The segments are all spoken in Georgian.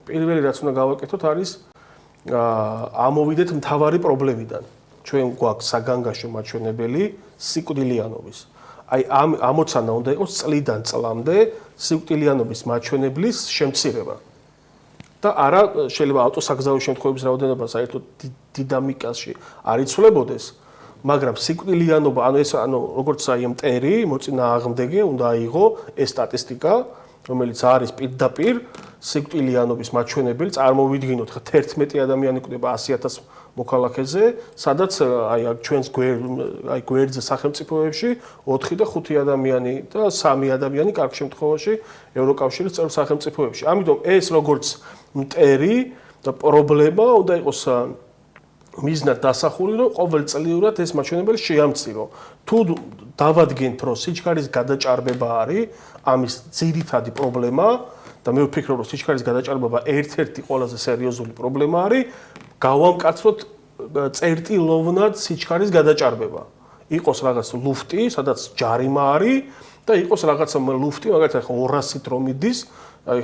პირველი რაც უნდა გავაკეთოთ არის ამოვიდეთ მთავარი პრობლემიდან. ჩვენ გვაქვს საგანგაშო მაჩვენებელი სიკვდილიანობის. აი ამ ამოცანა უნდა იყოს წლიდან წლამდე სიკვდილიანობის მაჩვენებლის შემცირება. და არა შეიძლება ავტოსაგზაო შემთხვევების რაოდენობა საერთოდ დინამიკაში არ იცვლებოდეს, მაგრამ სიკვდილიანობა, როგორც აი მტერი, მოწინააღმდეგე უნდა აიღო ეს სტატისტიკა, რომელიც არის პირდაპირ სიკვდილიანობის მაჩვენებელი, წარმოვიდგინოთ, 11 ადამიანი კვდება 100,000 მოქალაქეზე, სადაც აი ჩვენს გვერდზე სახელმწიფოებში 4 და 5 ადამიანი და 3 ადამიანი კარგ შემთხვევაში ევროკავშირის წევრ სახელმწიფოებში. ამიტომ ეს როგორც მტერი და პრობლემა უნდა იყოს მიზნად დასახული, რომ ყოველწლიურად ეს მაჩვენებელი შეამცირო. თუ დავადგენთ, რომ სიჩქარის გადაჭარბება არის ამის ძირითადი პრობლემა და მე ვფიქრობ, რომ სიჩქარის გადაჭარბება ერთ-ერთი ყველაზე სერიოზული პრობლემა არის, გავამკაცროთ წერტილოვნად სიჩქარის გადაჭარბება. იყოს რაღაც ლუფტი, სადაც ჯარიმა არის და იყოს რაღაცა ლუფტი, მაგალითად 200-ით რომ მიდის, აი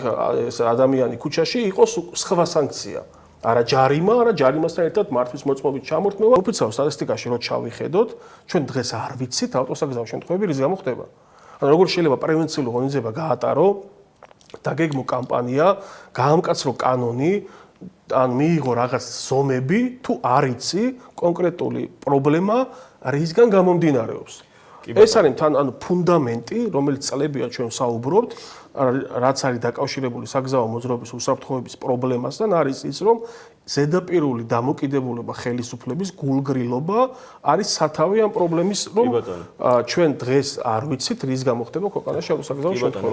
ეს ადამიანი ქუჩაში იყოს სხვა სანქცია. არა ჯარიმა, არა ჯარიმასთან ერთად მართვის მოწმობით ჩამორთმევა. ოფიციალურ სტატისტიკაში რო ჩავიხედოთ, ჩვენ დღეს არ ვიცით ავტოსაგზაო შემთხვევები რის გამო ხდება. ანუ როგორ შეიძლება პრევენციული ღონისძიება გაატარო, დაგეგმო კამპანია, გაამკაცრო კანონი, ან მიიღო რაღაც ზომები, თუ არ იცი კონკრეტული პრობლემა რისგან გამომდინარეობს. ეს არის თან ფუნდამენტი, რომელიც წლებია ჩვენ საუბრობთ, რაც არის დაკავშირებული საგზაო მოძრაობის უსაფრთხოების პრობლემასთან, არის ის, რომ ზედაპირული დამოკიდებულება ხელისუფლების გულგრილობა არის სათავე ამ პრობლემის, რომ ჩვენ დღეს არ ვიცით რის გამო ხდება ქვეყანაში ავტოსაგზაო შემთხვევები.